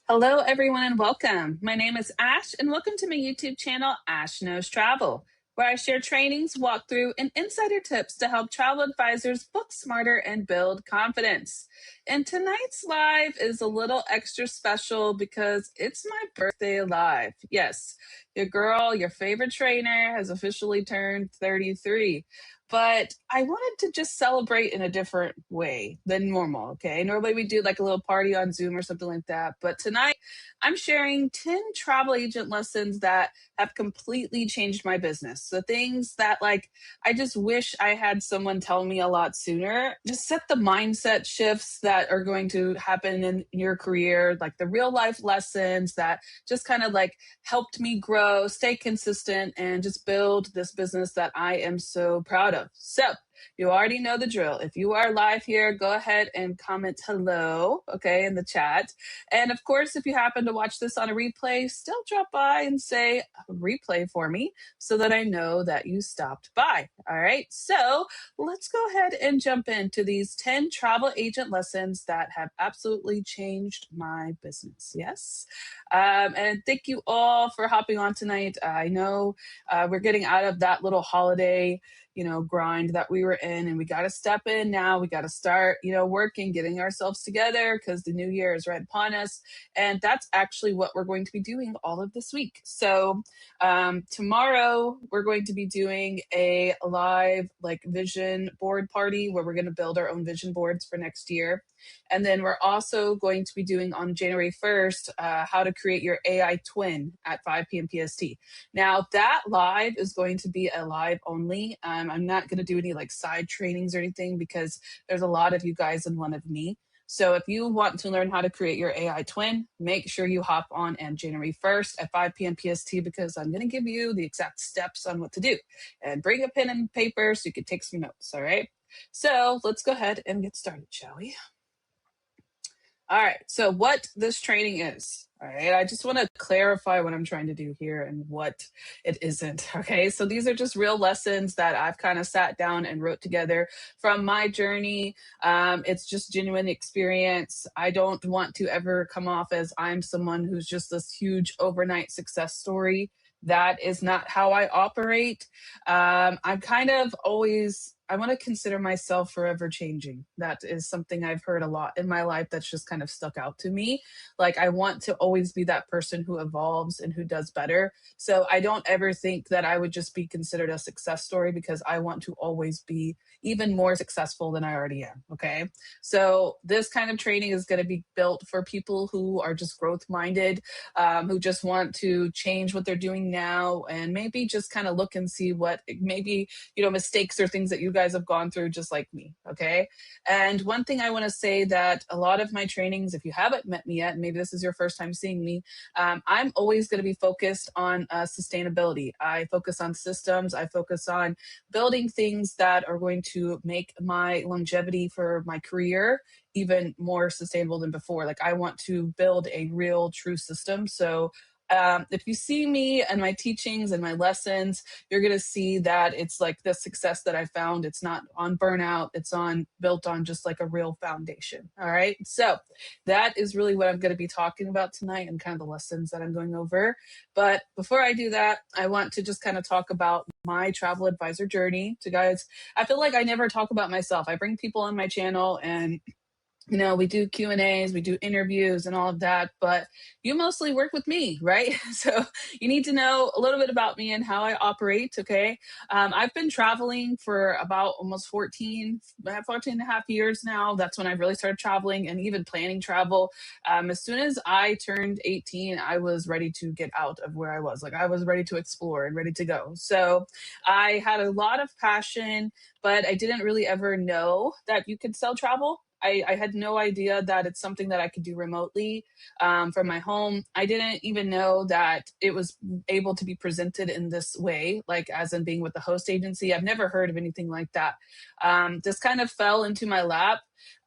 Hello, everyone, and welcome. My name is Ash, and welcome to my YouTube channel, Ash Knows Travel, where I share trainings, walkthrough, and insider tips to help travel advisors book smarter and build confidence. And tonight's live is a little extra special because it's my birthday live. Yes, your girl, your favorite trainer, has officially turned 33. But I wanted to just celebrate in a different way than normal. Okay. Normally we do like a little party on Zoom or something like that. But tonight I'm sharing 10 travel agent lessons that have completely changed my business. The things that like I just wish I had someone tell me a lot sooner. Just set the mindset shifts that are going to happen in your career, like the real life lessons that just kind of like helped me grow, stay consistent, and just build this business that I am so proud of. So, you already know the drill. If you are live here, go ahead and comment hello, okay, in the chat. And of course, if you happen to watch this on a replay, still drop by and say replay for me so that I know that you stopped by. All right, so let's go ahead and jump into these 10 travel agent lessons that have absolutely changed my business. Yes. And thank you all for hopping on tonight. I know we're getting out of that little holiday grind that we were in, and we got to step in now. We got to start working, getting ourselves together because the new year is right upon us. And that's actually what we're going to be doing all of this week. So tomorrow we're going to be doing a live like vision board party where we're going to build our own vision boards for next year. And then we're also going to be doing on January 1st how to create your AI twin at 5 p.m. PST. Now, that live is going to be a live only. I'm not going to do any like side trainings or anything because there's a lot of you guys and one of me. So if you want to learn how to create your AI twin, make sure you hop on January 1st at 5 p.m. PST because I'm going to give you the exact steps on what to do. And bring a pen and paper so you can take some notes, all right? So let's go ahead and get started, shall we? All right, so what this training is, all right, I just want to clarify what I'm trying to do here and what it isn't, okay? So these are just real lessons that I've kind of sat down and wrote together from my journey. It's just genuine experience. I don't want to ever come off as I'm someone who's just this huge overnight success story. That is not how I operate. I'm kind of always I want to consider myself forever changing. That is something I've heard a lot in my life that's just kind of stuck out to me. Like, I want to always be that person who evolves and who does better. So I don't ever think that I would just be considered a success story because I want to always be even more successful than I already am. Okay. So this kind of training is going to be built for people who are just growth minded, who just want to change what they're doing now and maybe just kind of look and see what maybe mistakes or things that you guys have gone through just like me. Okay. And one thing I want to say that a lot of my trainings, if you haven't met me yet, maybe this is your first time seeing me, I'm always going to be focused on sustainability. I focus on systems. I focus on building things that are going to make my longevity for my career even more sustainable than before. Like, I want to build a real true system. So if you see me and my teachings and my lessons, you're going to see that it's like the success that I found. It's not on burnout. It's on built on just like a real foundation. All right. So that is really what I'm going to be talking about tonight and kind of the lessons that I'm going over. But before I do that, I want to just kind of talk about my travel advisor journey to guys. I feel like I never talk about myself. I bring people on my channel and we do Q&As, we do interviews and all of that, but you mostly work with me, right? So you need to know a little bit about me and how I operate, okay? I've been traveling for about almost 14 and a half years now. That's when I really started traveling and even planning travel. As soon as I turned 18, I was ready to get out of where I was. Like, I was ready to explore and ready to go. So I had a lot of passion, but I didn't really ever know that you could sell travel. I had no idea that it's something that I could do remotely from my home. I didn't even know that it was able to be presented in this way, like as in being with the host agency. I've never heard of anything like that. This kind of fell into my lap.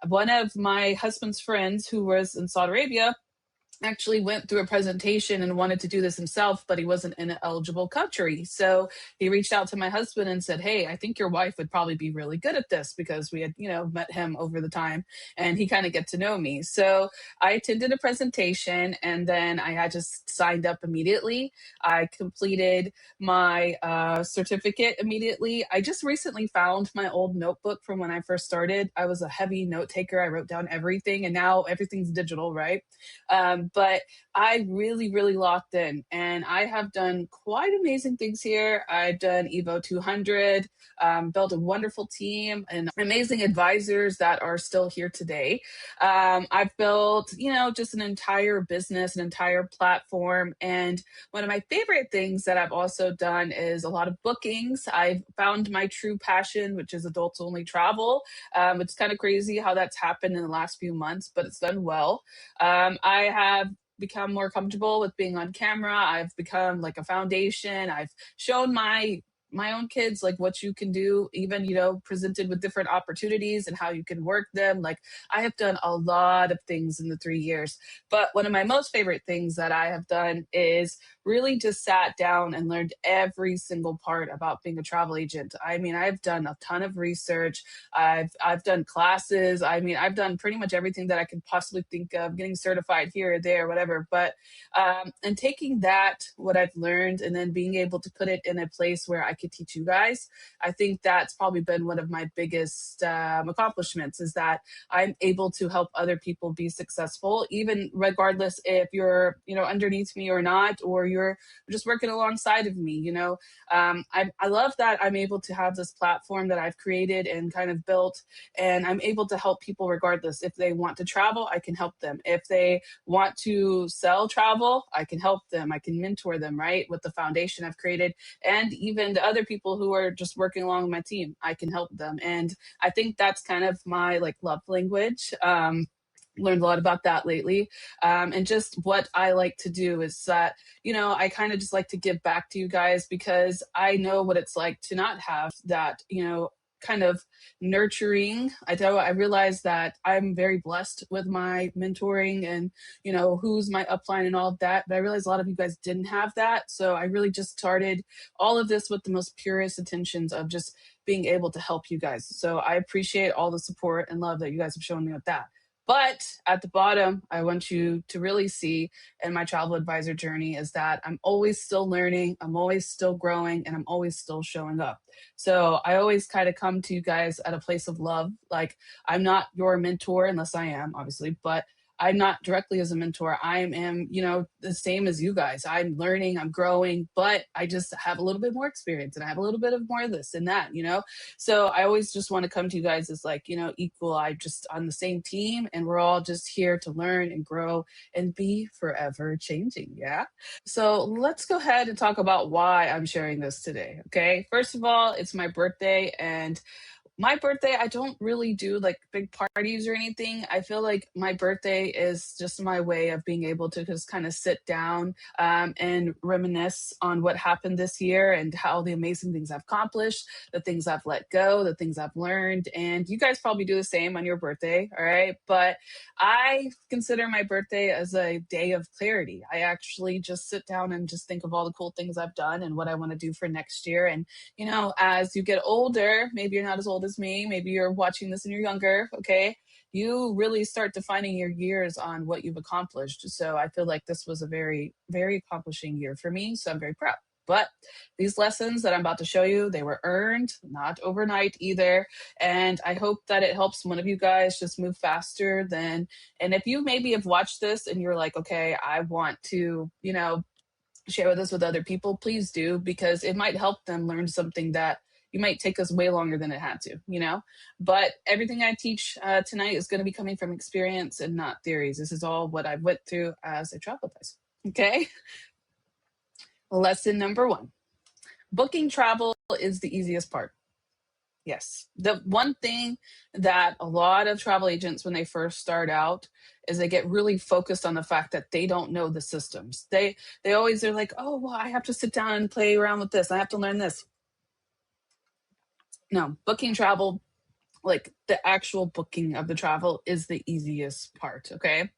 One of my husband's friends who was in Saudi Arabia, actually went through a presentation and wanted to do this himself, but he wasn't in an eligible country. So he reached out to my husband and said, "Hey, I think your wife would probably be really good at this," because we had, met him over the time and he kind of get to know me. So I attended a presentation and then I had just signed up immediately. I completed my certificate immediately. I just recently found my old notebook from when I first started. I was a heavy note taker. I wrote down everything and now everything's digital, right? But I really, really locked in, and I have done quite amazing things here. I've done Evo 200, built a wonderful team, and amazing advisors that are still here today. I've built, just an entire business, an entire platform. And one of my favorite things that I've also done is a lot of bookings. I've found my true passion, which is adults only travel. It's kind of crazy how that's happened in the last few months, but it's done well. I have become more comfortable with being on camera. I've become like a foundation. I've shown my own kids like what you can do, even presented with different opportunities and how you can work them. Like, I have done a lot of things in the 3 years, but one of my most favorite things that I have done is really just sat down and learned every single part about being a travel agent. I mean, I've done a ton of research. I've done classes. I mean, I've done pretty much everything that I could possibly think of, getting certified here or there, whatever. But and taking that, what I've learned, and then being able to put it in a place where I could teach you guys, I think that's probably been one of my biggest accomplishments, is that I'm able to help other people be successful, even regardless if you're, underneath me or not, or you're just working alongside of me. I love that I'm able to have this platform that I've created and kind of built, and I'm able to help people regardless. If they want to travel, I can help them. If they want to sell travel, I can help them. I can mentor them, right? With the foundation I've created. And even the other people who are just working along with my team, I can help them. And I think that's kind of my like love language. Learned a lot about that lately. And just what I like to do is that, I kind of just like to give back to you guys, because I know what it's like to not have that, kind of nurturing. I realize that I'm very blessed with my mentoring and, who's my upline and all of that. But I realize a lot of you guys didn't have that. So I really just started all of this with the most purest intentions of just being able to help you guys. So I appreciate all the support and love that you guys have shown me with that. But at the bottom, I want you to really see in my travel advisor journey is that I'm always still learning, I'm always still growing, and I'm always still showing up. So I always kind of come to you guys at a place of love. Like, I'm not your mentor unless I am, obviously, but I'm not directly as a mentor. I am, the same as you guys. I'm learning, I'm growing, but I just have a little bit more experience and I have a little bit of more of this and that. So I always just want to come to you guys as like, equal. I just on the same team and we're all just here to learn and grow and be forever changing. Yeah. So let's go ahead and talk about why I'm sharing this today. Okay. First of all, it's my birthday, and my birthday, I don't really do like big parties or anything. I feel like my birthday is just my way of being able to just kind of sit down and reminisce on what happened this year and how the amazing things I've accomplished, the things I've let go, the things I've learned. And you guys probably do the same on your birthday. All right. But I consider my birthday as a day of clarity. I actually just sit down and just think of all the cool things I've done and what I want to do for next year. And as you get older, maybe you're not as old as me, maybe you're watching this and you're younger, okay? You really start defining your years on what you've accomplished. So I feel like this was a very, very accomplishing year for me. So I'm very proud. But these lessons that I'm about to show you, they were earned, not overnight either. And I hope that it helps one of you guys just move faster than, and if you maybe have watched this and you're like, okay, I want to, share this with other people, please do, because it might help them learn something that you might take us way longer than it had to. But everything I teach tonight is going to be coming from experience and not theories. This is all what I went through as a travel advisor. Okay. Lesson number 1: booking travel is the easiest part. Yes. The one thing that a lot of travel agents, when they first start out, is they get really focused on the fact that they don't know the systems. They always are like, oh, well, I have to sit down and play around with this. I have to learn this. No, booking travel, like the actual booking of the travel, is the easiest part. Okay.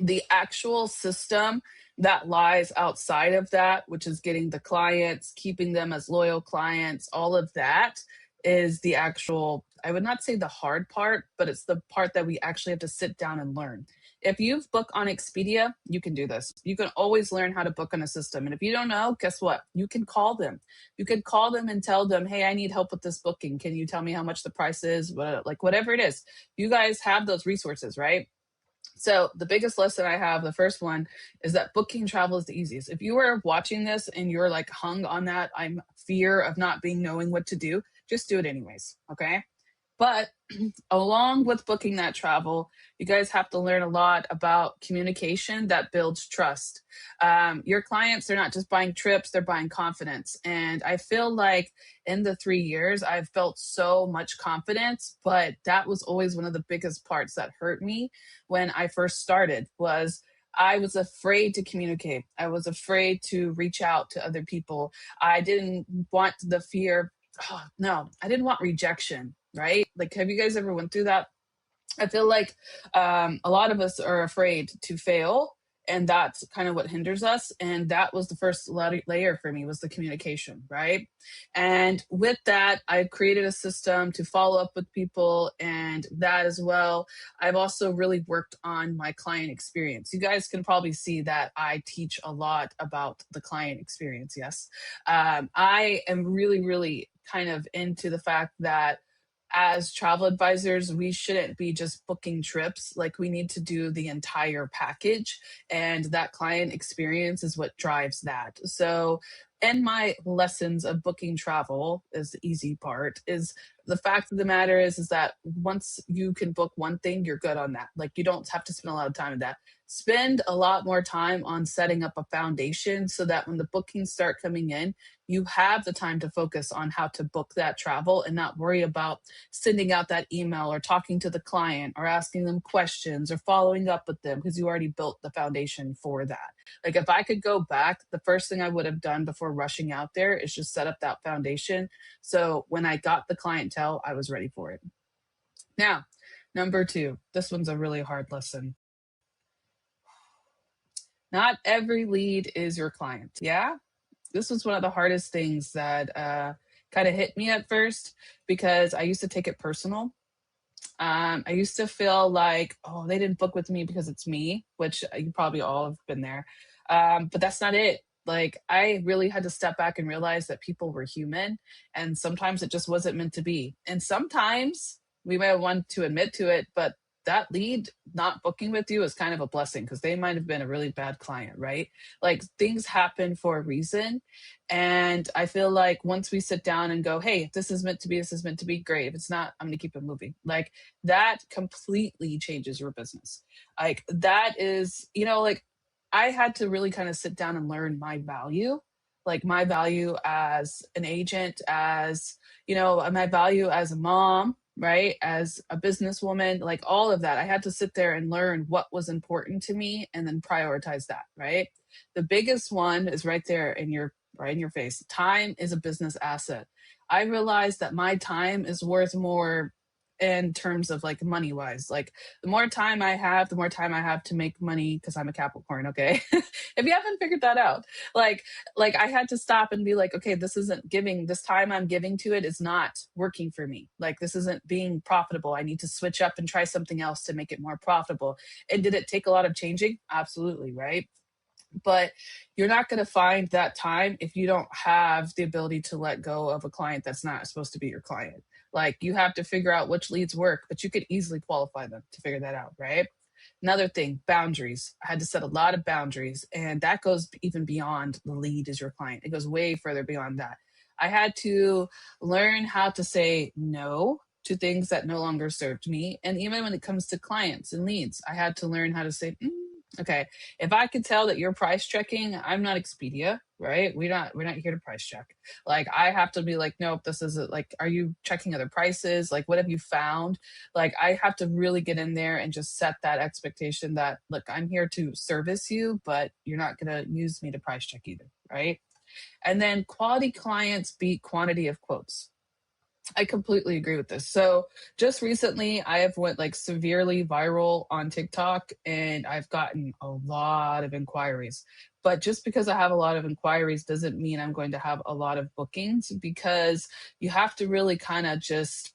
The actual system that lies outside of that, which is getting the clients, keeping them as loyal clients, all of that is the actual, I would not say the hard part, but it's the part that we actually have to sit down and learn. If you've booked on Expedia, you can do this. You can always learn how to book on a system. And if you don't know, guess what? You can call them. You could call them and tell them, hey, I need help with this booking. Can you tell me how much the price is? Like whatever it is. You guys have those resources, right? So the biggest lesson I have, the first one, is that booking travel is the easiest. If you are watching this and you're like hung on that, I'm fear of not being knowing what to do, just do it anyways. Okay. But along with booking that travel, you guys have to learn a lot about communication that builds trust. Your clients, they're not just buying trips, they're buying confidence. And I feel like in the 3 years, I've felt so much confidence, but that was always one of the biggest parts that hurt me when I first started was I was afraid to communicate. I was afraid to reach out to other people. I didn't want the fear. Oh, no, I didn't want rejection, right? Like, have you guys ever went through that? I feel like a lot of us are afraid to fail, and that's kind of what hinders us. And that was the first layer for me was the communication, right? And with that, I've created a system to follow up with people, and that as well. I've also really worked on my client experience. You guys can probably see that I teach a lot about the client experience. Yes, I am really, really kind of into the fact that as travel advisors, we shouldn't be just booking trips. Like, we need to do the entire package, and that client experience is what drives that. So, in my lessons of booking travel, is the easy part. Is the fact of the matter is that once you can book one thing, you're good on that. Like, you don't have to spend a lot of time on that. Spend a lot more time on setting up a foundation so that when the bookings start coming in, you have the time to focus on how to book that travel and not worry about sending out that email or talking to the client or asking them questions or following up with them because you already built the foundation for that. Like, if I could go back, the first thing I would have done before rushing out there is just set up that foundation. So when I got the clientele, I was ready for it. Now, number two, this one's a really hard lesson. Not every lead is your client. Yeah. This was one of the hardest things that kind of hit me at first because I used to take it personal. I used to feel like, oh, they didn't book with me because it's me, which you probably all have been there. But that's not it. Like, I really had to step back and realize that people were human, and sometimes it just wasn't meant to be. And sometimes we might want to admit to it, but that lead not booking with you is kind of a blessing because they might have been a really bad client, right? Like, things happen for a reason. And I feel like once we sit down and go, hey, this is meant to be, this is meant to be, great. If it's not, I'm going to keep it moving. Like, that completely changes your business. Like, that is, like, I had to really kind of sit down and learn my value, like my value as an agent, as, my value as a mom, right? As a businesswoman, like all of that. I had to sit there and learn what was important to me and then prioritize that, right? The biggest one is right there right in your face. Time is a business asset. I realized that my time is worth more in terms of like money wise. Like, the more time I have, the more time I have to make money because I'm a Capricorn, okay? If you haven't figured that out, like I had to stop and be like, okay, this time I'm giving to it is not working for me. Like, this isn't being profitable. I need to switch up and try something else to make it more profitable. And did it take a lot of changing? Absolutely, right? But you're not going to find that time if you don't have the ability to let go of a client that's not supposed to be your client. Like, you have to figure out which leads work, but you could easily qualify them to figure that out, right? Another thing, boundaries. I had to set a lot of boundaries, and that goes even beyond the lead is your client. It goes way further beyond that. I had to learn how to say no to things that no longer served me. And even when it comes to clients and leads, I had to learn how to say, okay, if I could tell that you're price checking, I'm not Expedia, right? We're not here to price check. Like, I have to be like, nope, this isn't, like, are you checking other prices? Like, what have you found? Like, I have to really get in there and just set that expectation that, look, I'm here to service you, but you're not going to use me to price check either, right? And then quality clients beat quantity of quotes. I completely agree with this. So just recently I have went like severely viral on TikTok and I've gotten a lot of inquiries. But just because I have a lot of inquiries doesn't mean I'm going to have a lot of bookings, because you have to really kind of just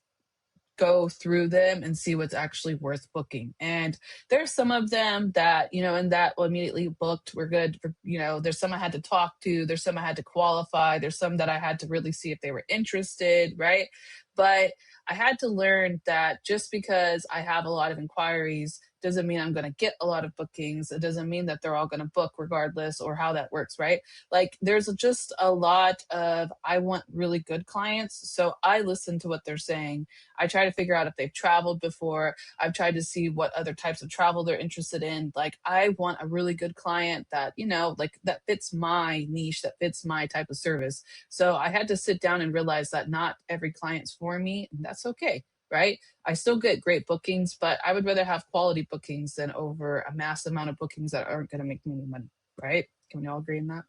go through them and see what's actually worth booking. And there's some of them that, and that immediately booked, we're good for, there's some I had to talk to, there's some I had to qualify, there's some that I had to really see if they were interested, right? But I had to learn that just because I have a lot of inquiries doesn't mean I'm going to get a lot of bookings. It doesn't mean that they're all going to book regardless, or how that works, right? Like there's just a lot of, I want really good clients. So I listen to what they're saying. I try to figure out if they've traveled before. I've tried to see what other types of travel they're interested in. Like I want a really good client that, like that fits my niche, that fits my type of service. So I had to sit down and realize that not every client's for me, and that's okay, right? I still get great bookings, but I would rather have quality bookings than over a mass amount of bookings that aren't going to make me any money, right? Can we all agree on that?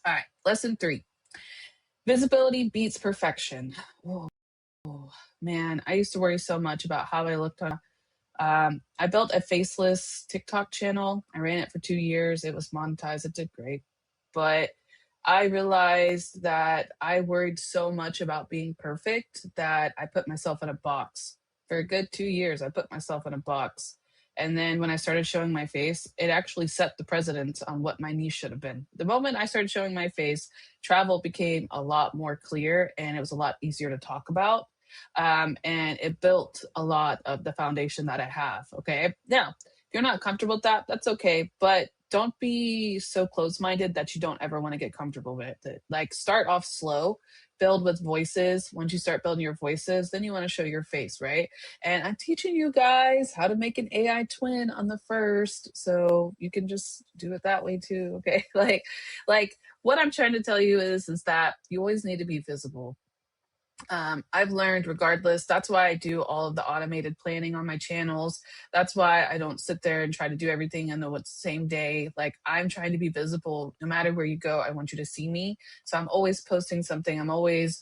All right, lesson 3. Visibility beats perfection. Whoa, man, I used to worry so much about how I looked on. I built a faceless TikTok channel. I ran it for 2 years. It was monetized. It did great. But I realized that I worried so much about being perfect that I put myself in a box. For a good 2 years, I put myself in a box. And then when I started showing my face, it actually set the precedent on what my niche should have been. The moment I started showing my face, travel became a lot more clear and it was a lot easier to talk about. And it built a lot of the foundation that I have. Okay. Now, if you're not comfortable with that, that's okay. But don't be so close minded that you don't ever want to get comfortable with it. Like, start off slow, build with voices. Once you start building your voices, then you want to show your face, right? And I'm teaching you guys how to make an AI twin on the first. So you can just do it that way too. Okay. Like what I'm trying to tell you is that you always need to be visible. I've learned regardless. That's why I do all of the automated planning on my channels. That's why I don't sit there and try to do everything in the same day. Like, I'm trying to be visible no matter where you go. I want you to see me. So I'm always posting something. I'm always,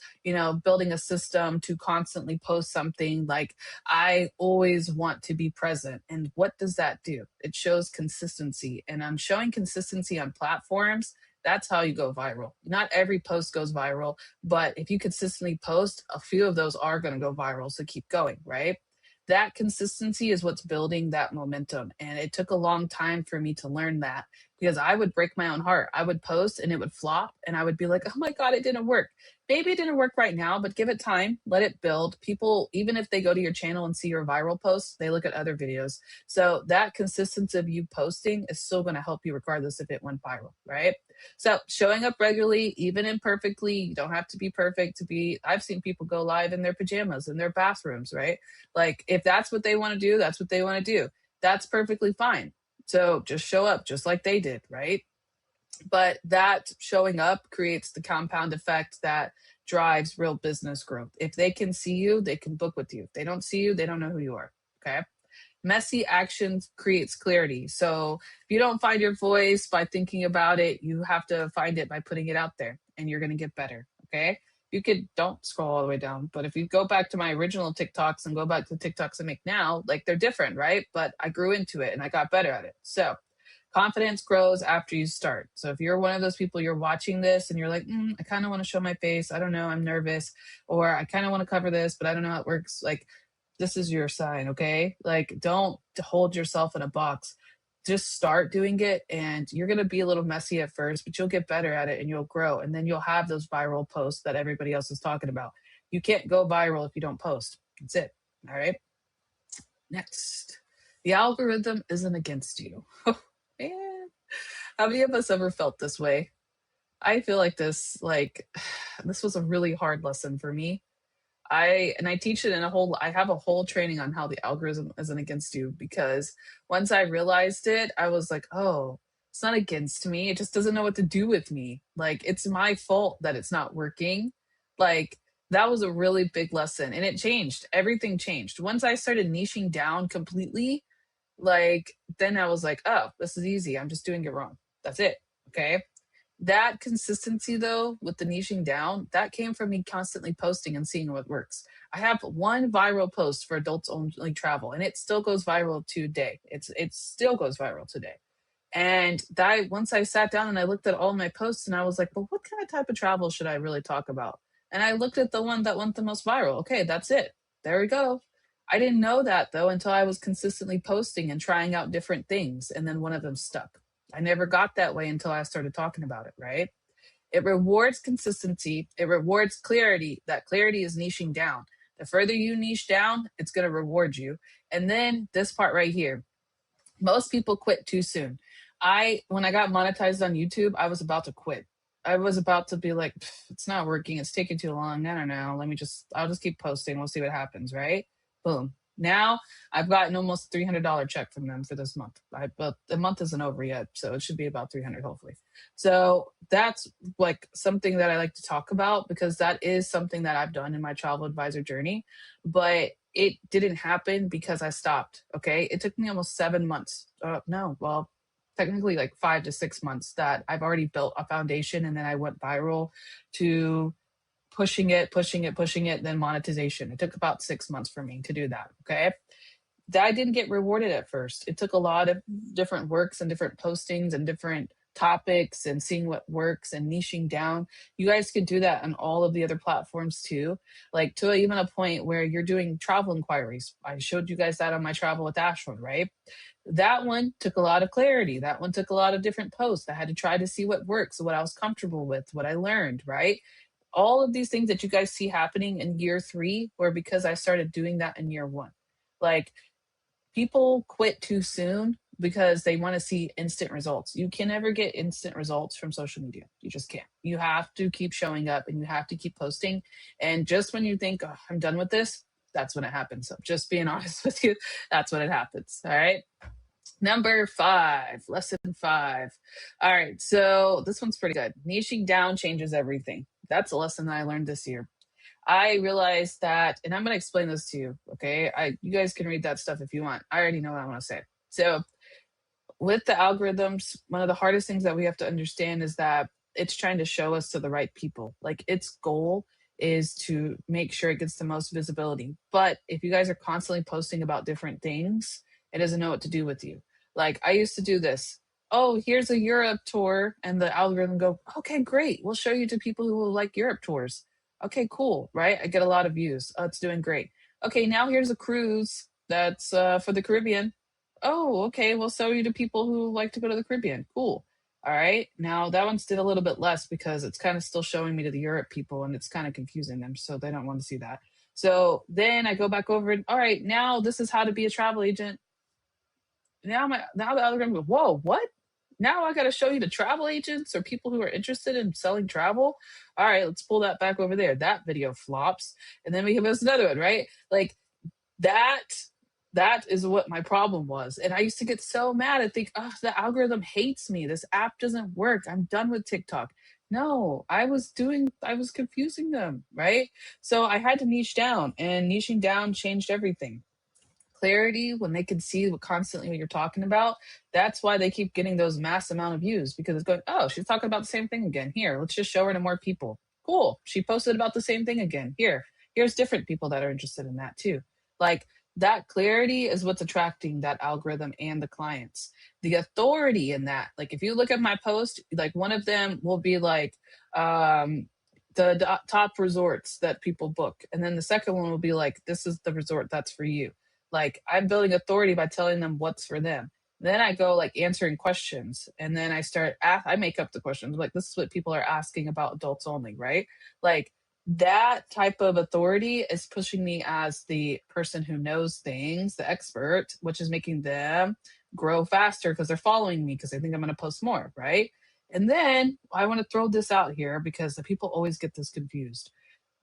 building a system to constantly post something. Like, I always want to be present. And what does that do? It shows consistency. And I'm showing consistency on platforms. That's how you go viral. Not every post goes viral, but if you consistently post, a few of those are going to go viral. So keep going, right? That consistency is what's building that momentum. And it took a long time for me to learn that, because I would break my own heart. I would post and it would flop, and I would be like, oh my God, it didn't work. Maybe it didn't work right now, but give it time, let it build. People, even if they go to your channel and see your viral posts, they look at other videos. So that consistency of you posting is still going to help you regardless if it went viral, right? So showing up regularly, even imperfectly, you don't have to be perfect to be. I've seen people go live in their pajamas in their bathrooms, right? Like, if that's what they want to do, that's what they want to do. That's perfectly fine. So just show up just like they did, right? But that showing up creates the compound effect that drives real business growth. If they can see you, they can book with you. If they don't see you, they don't know who you are. Okay. Messy action creates clarity. So if you don't find your voice by thinking about it, you have to find it by putting it out there, and you're going to get better. Okay. You could, don't scroll all the way down, but if you go back to my original TikToks and go back to TikToks I make now, like, they're different, right? But I grew into it and I got better at it. So confidence grows after you start. So if you're one of those people, you're watching this and you're like, I kind of want to show my face. I don't know. I'm nervous. Or I kind of want to cover this, but I don't know how it works. Like, this is your sign, okay? Like, don't hold yourself in a box. Just start doing it, and you're going to be a little messy at first, but you'll get better at it and you'll grow. And then you'll have those viral posts that everybody else is talking about. You can't go viral if you don't post. That's it. All right. Next, the algorithm isn't against you. Man, how many of us ever felt this way? I feel like this was a really hard lesson for me. I teach it in I have a whole training on how the algorithm isn't against you, because once I realized it, I was like, oh, it's not against me. It just doesn't know what to do with me. Like, it's my fault that it's not working. Like, that was a really big lesson, and it changed. Everything changed. Once I started niching down completely, like, then I was like, oh, this is easy. I'm just doing it wrong. That's it. Okay. That consistency, though, with the niching down, that came from me constantly posting and seeing what works. I have one viral post for adults only travel, and it still goes viral today. It still goes viral today. And that once I sat down and I looked at all my posts and I was like, well, what kind of type of travel should I really talk about? And I looked at the one that went the most viral. Okay, that's it. There we go. I didn't know that though until I was consistently posting and trying out different things. And then one of them stuck. I never got that way until I started talking about it, right? It rewards consistency. It rewards clarity. That clarity is niching down. The further you niche down, it's going to reward you. And then this part right here, most people quit too soon. When I got monetized on YouTube, I was about to quit. I was about to be like, it's not working. It's taking too long. I don't know. I'll just keep posting. We'll see what happens. Right. Boom. Now I've gotten almost $300 check from them for this month. But the month isn't over yet. So it should be about 300 hopefully. So that's like something that I like to talk about because that is something that I've done in my travel advisor journey. But it didn't happen because I stopped. Okay. It took me almost 7 months. No, well, technically like 5 to 6 months that I've already built a foundation. And then I went viral to pushing it, then monetization. It took about 6 months for me to do that. Okay. I didn't get rewarded at first. It took a lot of different works and different postings and different topics and seeing what works and niching down. You guys could do that on all of the other platforms too, like to even a point where you're doing travel inquiries. I showed you guys that on my Travel with Ashwood, right? That one took a lot of clarity. That one took a lot of different posts. I had to try to see what works, what I was comfortable with, what I learned, right? All of these things that you guys see happening in year 3 were because I started doing that in year 1. Like, people quit too soon because they want to see instant results. You can never get instant results from social media. You just can't. You have to keep showing up and you have to keep posting. And just when you think, oh, I'm done with this, that's when it happens. So just being honest with you, that's when it happens. All right. Number 5, lesson 5. All right. So this one's pretty good. Niching down changes everything. That's a lesson that I learned this year. I realized that, and I'm going to explain this to you. Okay. You guys can read that stuff if you want. I already know what I want to say. So with the algorithms, one of the hardest things that we have to understand is that it's trying to show us to the right people. Like, its goal is to make sure it gets the most visibility. But if you guys are constantly posting about different things, it doesn't know what to do with you. Like, I used to do this. Oh, here's a Europe tour, and the algorithm go, okay, great. We'll show you to people who will like Europe tours. Okay, cool, right? I get a lot of views. Oh, it's doing great. Okay, now here's a cruise that's for the Caribbean. Oh, okay. We'll show you to people who like to go to the Caribbean. Cool. All right. Now that one's did a little bit less because it's kind of still showing me to the Europe people and it's kind of confusing them. So they don't want to see that. So then I go back over and all right, now this is how to be a travel agent. Now the algorithm goes, whoa, what? Now I got to show you the travel agents or people who are interested in selling travel. All right, let's pull that back over there. That video flops. And then we have this another one, right? Like, that is what my problem was. And I used to get so mad. I think, oh, the algorithm hates me. This app doesn't work. I'm done with TikTok. No, I was confusing them, right? So I had to niche down, and niching down changed everything. Clarity, when they can see constantly what you're talking about, that's why they keep getting those mass amount of views, because it's going, oh, she's talking about the same thing again. Here, let's just show her to more people. Cool. She posted about the same thing again. Here's different people that are interested in that too. Like, that clarity is what's attracting that algorithm and the clients. The authority in that, like, if you look at my post, like, one of them will be like, the top resorts that people book. And then the second one will be like, this is the resort that's for you. Like, I'm building authority by telling them what's for them. Then I go like answering questions, and then I make up the questions. Like, this is what people are asking about adults only, right? Like, that type of authority is pushing me as the person who knows things, the expert, which is making them grow faster because they're following me because they think I'm going to post more, right? And then I want to throw this out here because the people always get this confused.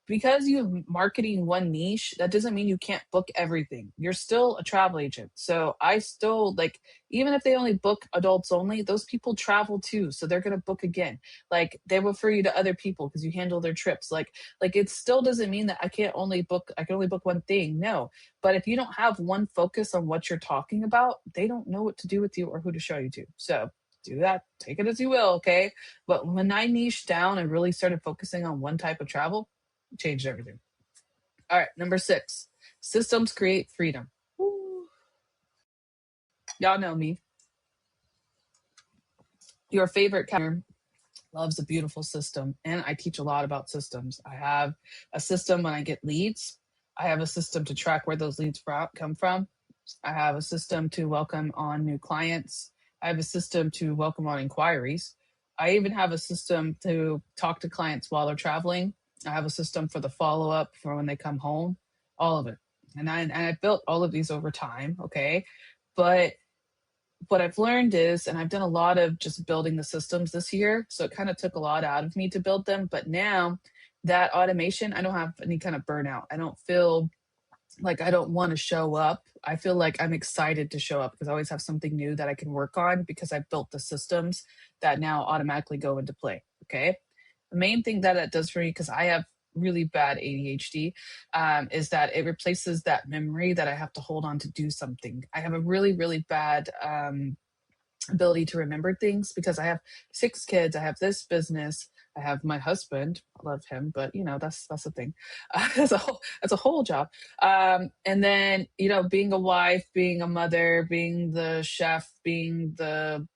Because you're marketing one niche, that doesn't mean you can't book everything. You're still a travel agent. So I still, like, even if they only book adults only, those people travel too. So they're going to book again. Like, they refer you to other people because you handle their trips. Like it still doesn't mean that I can only book one thing. No. But if you don't have one focus on what you're talking about, they don't know what to do with you or who to show you to. So do that, take it as you will, okay? But when I niched down and really started focusing on one type of travel, it changed everything. All right, number 6, systems create freedom. Woo. Y'all know me. Your favorite counselor loves a beautiful system, and I teach a lot about systems. I have a system when I get leads. I have a system to track where those leads come from. I have a system to welcome on new clients. I have a system to welcome on inquiries. I even have a system to talk to clients while they're traveling. I have a system for the follow up for when they come home, all of it. And I built all of these over time, okay? But what I've learned is, and I've done a lot of just building the systems this year, so it kind of took a lot out of me to build them. But now that automation, I don't have any kind of burnout. I don't feel like I don't want to show up. I feel like I'm excited to show up because I always have something new that I can work on because I've built the systems that now automatically go into play. Okay. The main thing that it does for me, because I have really bad ADHD, is that it replaces that memory that I have to hold on to do something. I have a really, really bad ability to remember things because I have 6 kids. I have this business. I have my husband. I love him, but that's the thing. That's a whole job. And then being a wife, being a mother, being the chef, being the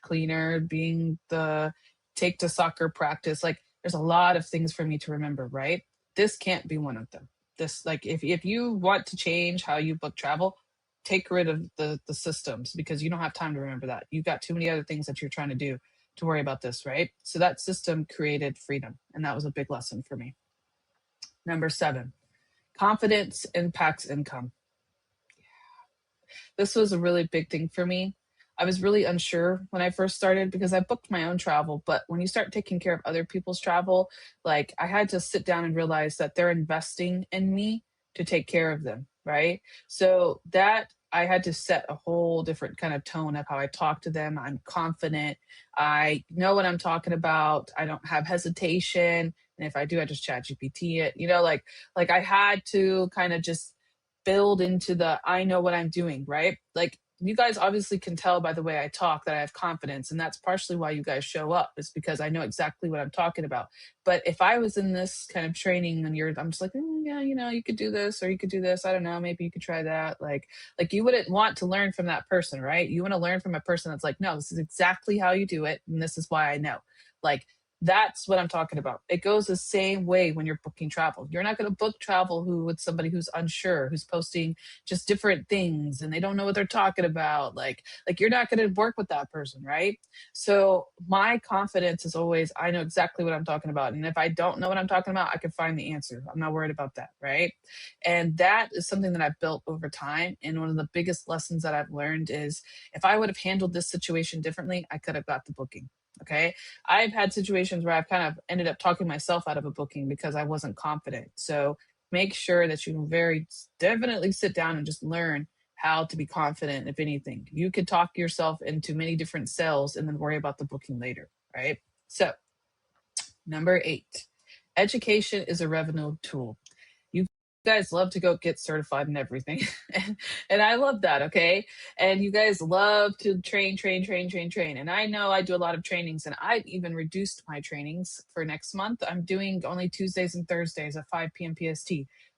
cleaner, being the take to soccer practice. Like there's a lot of things for me to remember, right? This can't be one of them. This like if you want to change how you book travel, take rid of the systems because you don't have time to remember that. You've got too many other things that you're trying to do to worry about this, right? So that system created freedom, and that was a big lesson for me. Number 7, confidence impacts income. This was a really big thing for me. I was really unsure when I first started because I booked my own travel. But when you start taking care of other people's travel, like I had to sit down and realize that they're investing in me to take care of them. Right. So that I had to set a whole different kind of tone of how I talk to them. I'm confident. I know what I'm talking about. I don't have hesitation. And if I do, I just chat GPT it, like I had to kind of just build into the I know what I'm doing, right? Like you guys obviously can tell by the way I talk that I have confidence, and that's partially why you guys show up. Is because I know exactly what I'm talking about. But if I was in this kind of training and I'm just like, yeah, you could do this or you could do this. I don't know, maybe you could try that. Like you wouldn't want to learn from that person, right? You want to learn from a person that's like, no, this is exactly how you do it, and this is why I know. Like that's what I'm talking about. It goes the same way when you're booking travel. You're not going to book travel with somebody who's unsure, who's posting just different things and they don't know what they're talking about. Like you're not going to work with that person, right? So my confidence is always I know exactly what I'm talking about, and if I don't know what I'm talking about, I can find the answer. I'm not worried about that, right? And that is something that I've built over time. And one of the biggest lessons that I've learned is if I would have handled this situation differently, I could have got the booking. Okay. I've had situations where I've kind of ended up talking myself out of a booking because I wasn't confident. So make sure that you can very definitely sit down and just learn how to be confident. If anything, you could talk yourself into many different cells and then worry about the booking later. Right. So, number 8, education is a revenue tool. You guys love to go get certified and everything. and I love that, okay? And you guys love to train. And I know I do a lot of trainings and I've even reduced my trainings for next month. I'm doing only Tuesdays and Thursdays at 5 p.m. PST.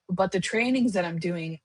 But the trainings that I'm doing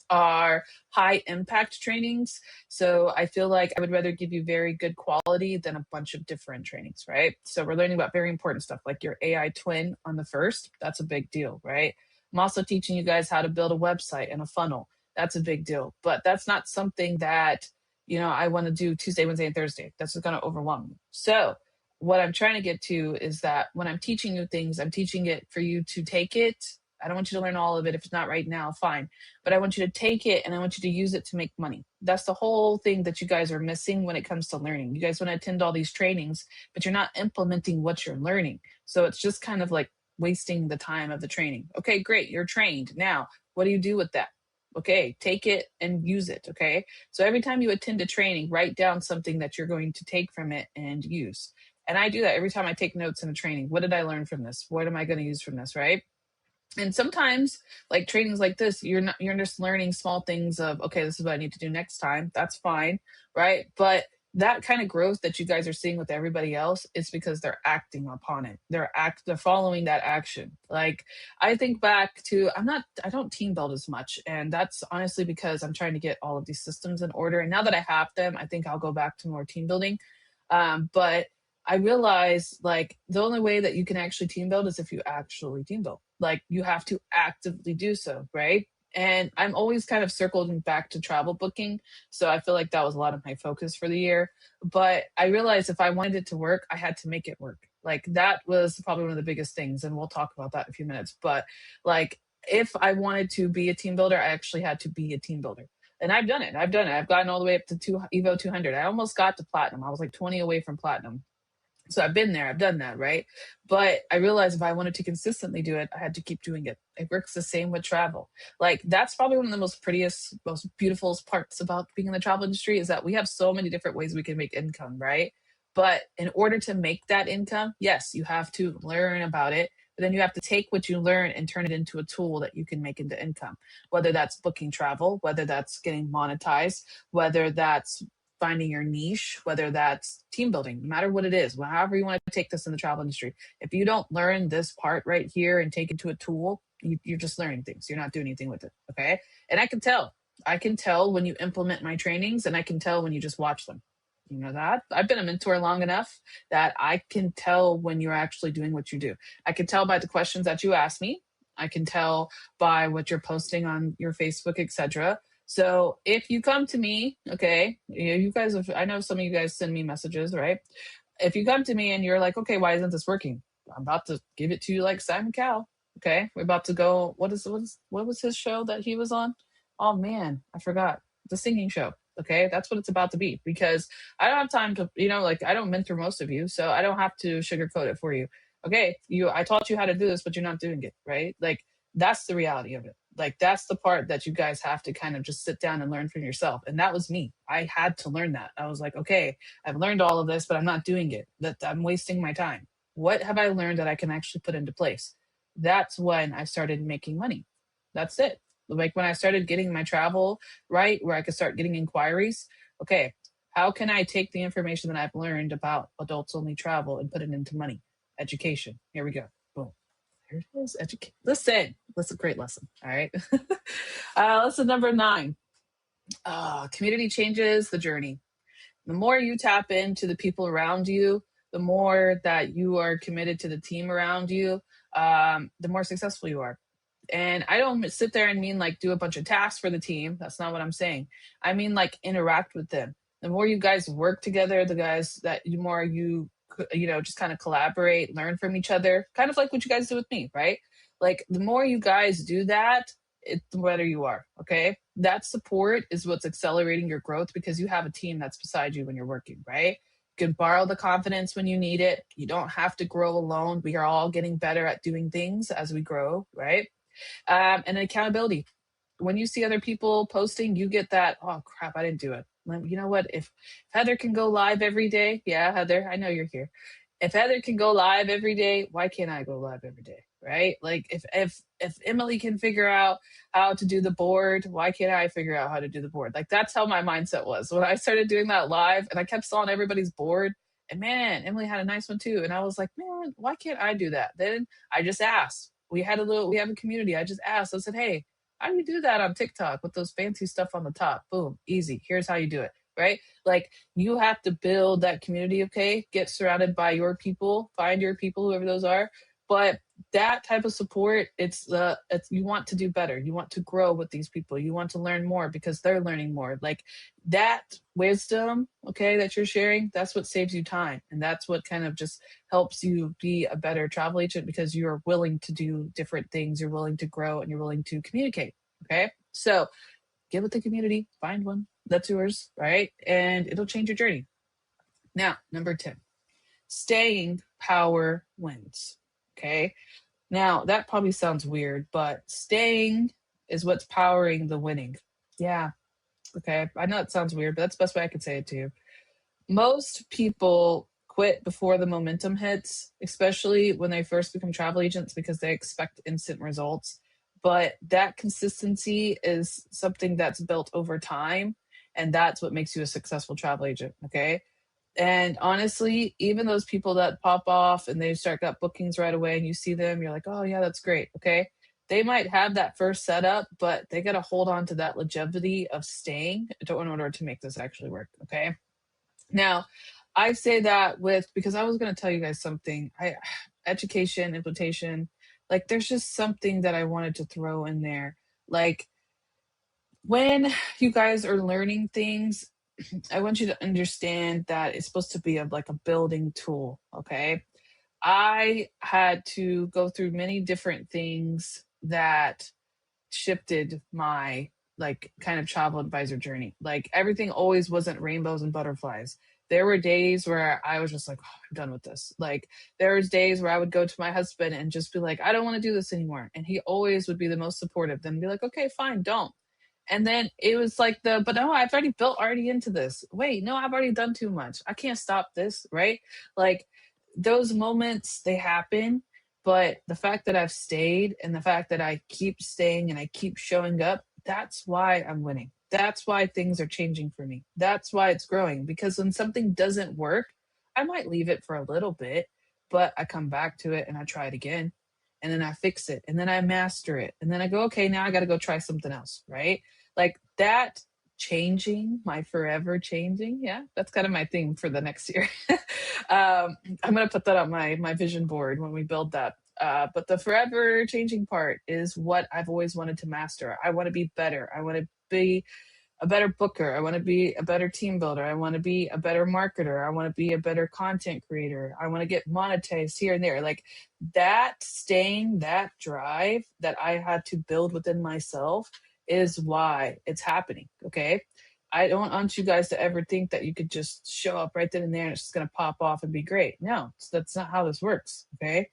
are high impact trainings. So I feel like I would rather give you very good quality than a bunch of different trainings, right? So we're learning about very important stuff like your AI twin on the first. That's a big deal, right? I'm also teaching you guys how to build a website and a funnel. That's a big deal. But that's not something that, I want to do Tuesday, Wednesday, and Thursday. That's just going to overwhelm me. So what I'm trying to get to is that when I'm teaching you things, I'm teaching it for you to take it. I don't want you to learn all of it. If it's not right now, fine. But I want you to take it and I want you to use it to make money. That's the whole thing that you guys are missing when it comes to learning. You guys want to attend all these trainings, but you're not implementing what you're learning. So it's just kind of like wasting the time of the training. Okay, great. You're trained. Now, what do you do with that? Okay, take it and use it. Okay. So every time you attend a training, write down something that you're going to take from it and use. And I do that every time I take notes in a training. What did I learn from this? What am I going to use from this? Right. And sometimes like trainings like this, you're just learning small things of, okay, this is what I need to do next time. That's fine. Right. But that kind of growth that you guys are seeing with everybody else is because they're acting upon it. They're following that action. Like, I think back to, I don't team build as much, and that's honestly because I'm trying to get all of these systems in order. And now that I have them, I think I'll go back to more team building. But I realize, like, the only way that you can actually team build is if you actually team build. Like, you have to actively do so, right? And I'm always kind of circling back to travel booking. So I feel like that was a lot of my focus for the year. But I realized if I wanted it to work, I had to make it work. Like, that was probably one of the biggest things. And we'll talk about that in a few minutes. But like, if I wanted to be a team builder, I actually had to be a team builder. And I've done it. I've done it. I've gotten all the way up to Evo 200. I almost got to platinum. I was like 20 away from platinum. So I've been there, I've done that, right? But I realized if I wanted to consistently do it, I had to keep doing it. It works the same with travel. Like, that's probably one of the most prettiest, most beautiful parts about being in the travel industry is that we have so many different ways we can make income, right? But in order to make that income, yes, you have to learn about it, but then you have to take what you learn and turn it into a tool that you can make into income, whether that's booking travel, whether that's getting monetized, whether that's finding your niche, whether that's team building, no matter what it is, however you want to take this in the travel industry. If you don't learn this part right here and take it to a tool, you're just learning things. You're not doing anything with it. Okay. And I can tell. I can tell when you implement my trainings, and I can tell when you just watch them. You know that? I've been a mentor long enough that I can tell when you're actually doing what you do. I can tell by the questions that you ask me. I can tell by what you're posting on your Facebook, etc. So if you come to me, okay, you guys have, I know some of you guys send me messages, right? If you come to me and you're like, okay, why isn't this working? I'm about to give it to you like Simon Cowell. Okay, we're about to go. What was his show that he was on? Oh man, I forgot. The singing show. Okay, that's what it's about to be, because I don't have time to, like, I don't mentor most of you, so I don't have to sugarcoat it for you. Okay, I taught you how to do this, but you're not doing it, right? Like, that's the reality of it. Like, that's the part that you guys have to kind of just sit down and learn for yourself. And that was me. I had to learn that. I was like, okay, I've learned all of this, but I'm not doing it. That I'm wasting my time. What have I learned that I can actually put into place? That's when I started making money. That's it. Like, when I started getting my travel right, where I could start getting inquiries. Okay, how can I take the information that I've learned about adults only travel and put it into money? Education. Here we go. Boom. There it is. Listen. Great lesson. All right. Lesson number 9. Community changes the journey. The more you tap into the people around you, the more that you are committed to the team around you, the more successful you are. And I don't sit there and mean like do a bunch of tasks for the team. That's not what I'm saying. I mean, like, interact with them. The more you guys work together, the more you just kind of collaborate, learn from each other, kind of like what you guys do with me, right? Like, the more you guys do that, the better you are. Okay, that support is what's accelerating your growth, because you have a team that's beside you when you're working, right? You can borrow the confidence when you need it. You don't have to grow alone. We are all getting better at doing things as we grow, right? And accountability. When you see other people posting, you get that, oh crap, I didn't do it. You know what? If Heather can go live every day, yeah, Heather, I know you're here. If Heather can go live every day, why can't I go live every day? Right? Like, if Emily can figure out how to do the board, why can't I figure out how to do the board? Like, that's how my mindset was when I started doing that live, and I kept sawing everybody's board. And man, Emily had a nice one too. And I was like, man, why can't I do that? Then I just asked. We have a community. I just asked. I said, hey, how do you do that on TikTok with those fancy stuff on the top? Boom, easy. Here's how you do it. Right? Like, you have to build that community. Okay, get surrounded by your people, find your people, whoever those are. But that type of support, it's you want to do better. You want to grow with these people. You want to learn more because they're learning more. Like, that wisdom, okay, that you're sharing, that's what saves you time, and that's what kind of just helps you be a better travel agent, because you're willing to do different things, you're willing to grow, and you're willing to communicate. Okay, so get with the community, find one that's yours, right, and it'll change your journey. Now, number 10, staying power wins. Okay, now that probably sounds weird, but staying is what's powering the winning. Yeah, okay, I know it sounds weird, but that's the best way I could say it to you. Most people quit before the momentum hits, especially when they first become travel agents, because they expect instant results. But that consistency is something that's built over time. And that's what makes you a successful travel agent. Okay. And honestly, even those people that pop off and they start got bookings right away and you see them, you're like, oh yeah, that's great. Okay. They might have that first setup, but they got to hold on to that longevity of staying in order to make this actually work. Okay. Now, I say that with because I was going to tell you guys something. I education, implementation, like there's just something that I wanted to throw in there. Like when you guys are learning things, I want you to understand that it's supposed to be like a building tool, okay? I had to go through many different things that shifted my like kind of travel advisor journey. Like everything always wasn't rainbows and butterflies. There were days where I was just like, oh, I'm done with this. Like there was days where I would go to my husband and just be like, I don't want to do this anymore. And he always would be the most supportive. Then be like, okay, fine, don't. And then it was like but no, I've already built already into this. Wait, no, I've already done too much. I can't stop this, right? Like those moments, they happen. But the fact that I've stayed and the fact that I keep staying and I keep showing up, that's why I'm winning. That's why things are changing for me. That's why it's growing. Because when something doesn't work, I might leave it for a little bit, but I come back to it and I try it again. And then I fix it and then I master it. And then I go, okay, now I got to go try something else, right? Like that changing, my forever changing. Yeah, that's kind of my theme for the next year. I'm going to put that on my vision board when we build that. But the forever changing part is what I've always wanted to master. I want to be better. I want to be a better booker. I want to be a better team builder. I want to be a better marketer. I want to be a better content creator. I want to get monetized here and there. Like that staying, that drive that I had to build within myself is why it's happening. Okay. I don't want you guys to ever think that you could just show up right then and there and it's just going to pop off and be great. No, that's not how this works. Okay.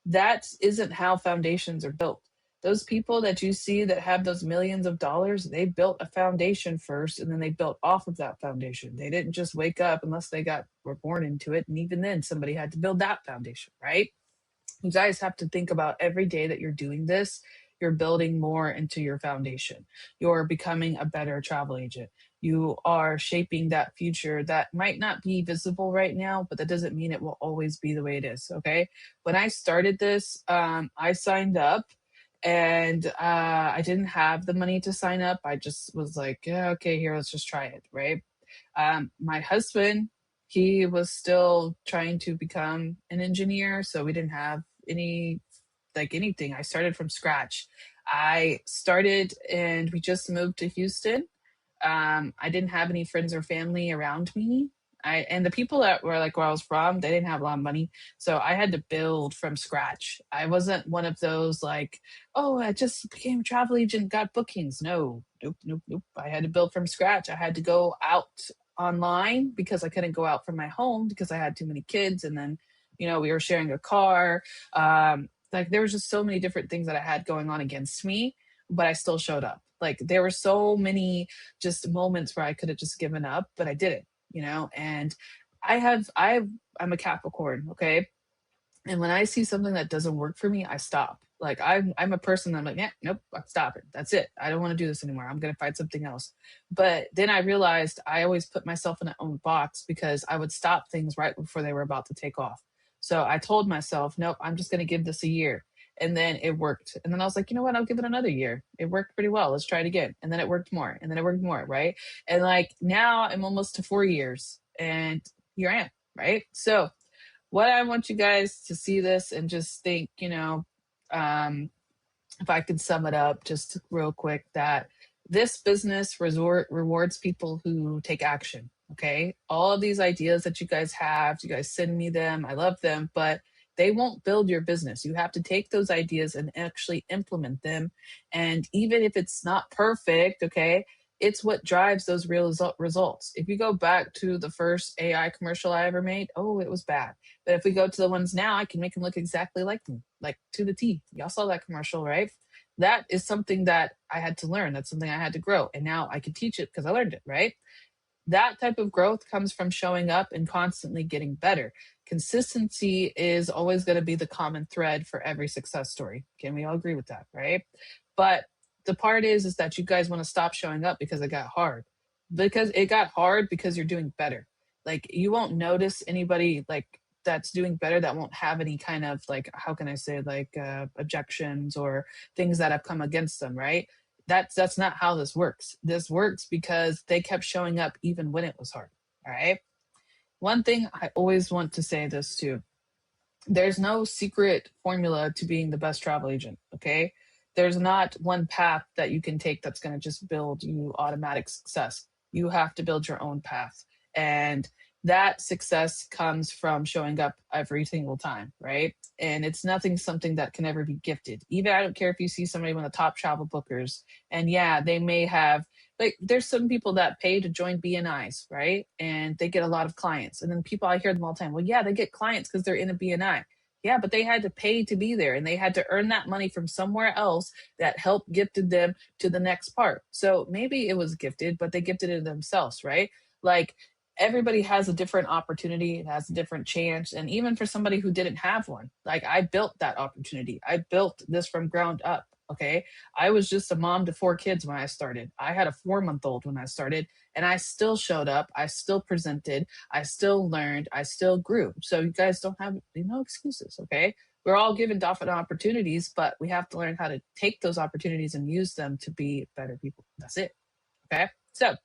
That isn't how foundations are built. Those people that you see that have those millions of dollars, they built a foundation first and then they built off of that foundation. They didn't just wake up unless they were born into it. And even then, somebody had to build that foundation, right? You guys have to think about every day that you're doing this, you're building more into your foundation. You're becoming a better travel agent. You are shaping that future that might not be visible right now, but that doesn't mean it will always be the way it is. Okay. When I started this, I signed up and I didn't have the money to sign up. I just was like, yeah, okay, here, let's just try it. Right. My husband, he was still trying to become an engineer, so we didn't have anything. I started from scratch. I started and we just moved to Houston. I didn't have any friends or family around me. And the people that were like where I was from, they didn't have a lot of money. So I had to build from scratch. I wasn't one of those like, oh, I just became a travel agent, got bookings. No, nope, nope, nope. I had to build from scratch. I had to go out online because I couldn't go out from my home because I had too many kids. And then, we were sharing a car. Like there was just so many different things that I had going on against me, but I still showed up. Like there were so many just moments where I could have just given up, but I didn't, and I'm a Capricorn, okay? And when I see something that doesn't work for me, I stop. Like I'm a person. I'm like, yeah, nope, I'm stopping. That's it. I don't want to do this anymore. I'm gonna find something else. But then I realized I always put myself in my own box because I would stop things right before they were about to take off. So I told myself, nope, I'm just gonna give this a year. And then it worked. And then I was like, you know what? I'll give it another year. It worked pretty well. Let's try it again. And then it worked more. And then it worked more. Right. And like now I'm almost to 4 years and here I am. Right. So what I want you guys to see this and just think, if I could sum it up just real quick, that this business rewards people who take action. Okay. All of these ideas that you guys have, you guys send me them. I love them, but they won't build your business. You have to take those ideas and actually implement them. And even if it's not perfect, okay, it's what drives those real results. If you go back to the first AI commercial I ever made, oh, it was bad. But if we go to the ones now, I can make them look exactly like them, like to the T. Y'all saw that commercial, right? That is something that I had to learn. That's something I had to grow. And now I can teach it because I learned it, right? That type of growth comes from showing up and constantly getting better. Consistency is always going to be the common thread for every success story. Can we all agree with that, right? But the part is that you guys want to stop showing up because it got hard. because it got hard because you're doing better. Like you won't notice anybody like that's doing better that won't have any kind of like, how can I say, like objections or things that have come against them, right? That's not how this works. This works because they kept showing up even when it was hard. All right. One thing I always want to say this too, there's no secret formula to being the best travel agent, okay? There's not one path that you can take that's going to just build you automatic success. You have to build your own path. And that success comes from showing up every single time, right? And it's nothing something that can ever be gifted. Even I don't care if you see somebody one of the top travel bookers, and yeah, they may have like there's some people that pay to join BNIs, right? And they get a lot of clients. And then people I hear them all the time, well, yeah, they get clients because they're in a BNI. Yeah, but they had to pay to be there and they had to earn that money from somewhere else that helped gifted them to the next part. So maybe it was gifted, but they gifted it themselves, right? Like everybody has a different opportunity, it has a different chance. And even for somebody who didn't have one, like I built that opportunity. I built this from ground up. Okay. I was just a mom to 4 kids when I started. I had a 4-month old when I started, and I still showed up. I still presented. I still learned. I still grew. So you guys don't have no excuses. Okay. We're all given different opportunities, but we have to learn how to take those opportunities and use them to be better people. That's it. Okay. So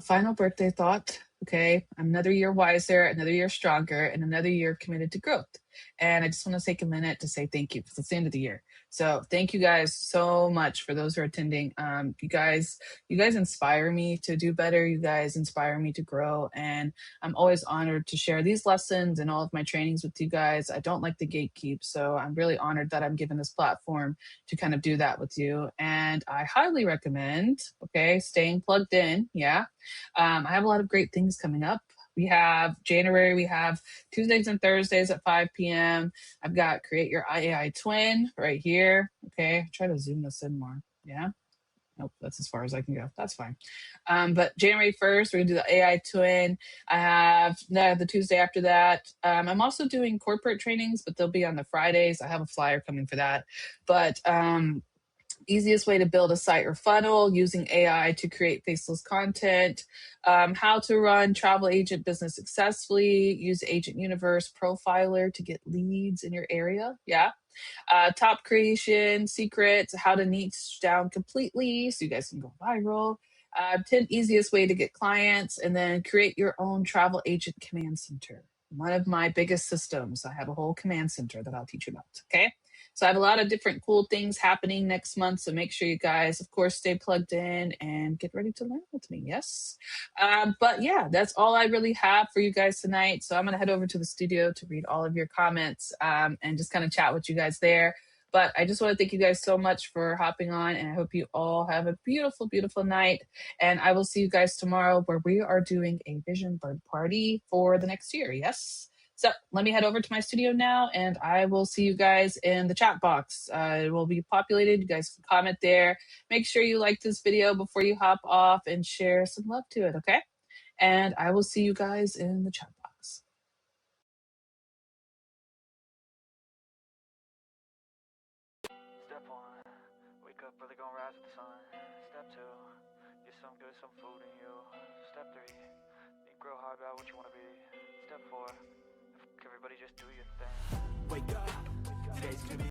final birthday thought. Okay, I'm another year wiser, another year stronger, and another year committed to growth. And I just want to take a minute to say thank you because it's the end of the year. So thank you guys so much for those who are attending. You guys inspire me to do better. You guys inspire me to grow, and I'm always honored to share these lessons and all of my trainings with you guys. I don't like the gatekeep, so I'm really honored that I'm given this platform to kind of do that with you. And I highly recommend, okay, staying plugged in. Yeah. I have a lot of great things coming up. We have January, we have Tuesdays and Thursdays at 5 p.m. I've got Create Your AI Twin right here. Okay. Try to zoom this in more. Yeah. Nope, that's as far as I can go. That's fine. But January 1st, we're going to do the AI Twin. I have the Tuesday after that. I'm also doing corporate trainings, but they'll be on the Fridays. I have a flyer coming for that. But easiest way to build a site or funnel using AI to create faceless content, how to run travel agent business successfully, use Agent Universe Profiler to get leads in your area. Yeah. Top creation secrets, how to niche down completely so you guys can go viral. 10 easiest way to get clients, and then create your own travel agent command center. One of my biggest systems. I have a whole command center that I'll teach you about. Okay. So I have a lot of different cool things happening next month. So make sure you guys, of course, stay plugged in and get ready to learn with me. Yes. But yeah, that's all I really have for you guys tonight. So I'm going to head over to the studio to read all of your comments and just kind of chat with you guys there. But I just want to thank you guys so much for hopping on, and I hope you all have a beautiful, beautiful night. And I will see you guys tomorrow where we are doing a vision board party for the next year. Yes. So let me head over to my studio now, and I will see you guys in the chat box. It will be populated. You guys can comment there. Make sure you like this video before you hop off and share some love to it, okay? And I will see you guys in the chat box. Step 1, wake up early, gonna rise with the sun. Step 2, get some good, some food in you. Step 3, think real hard about what you wanna be. Step 4, everybody just do your thing. Wake up, today's gonna be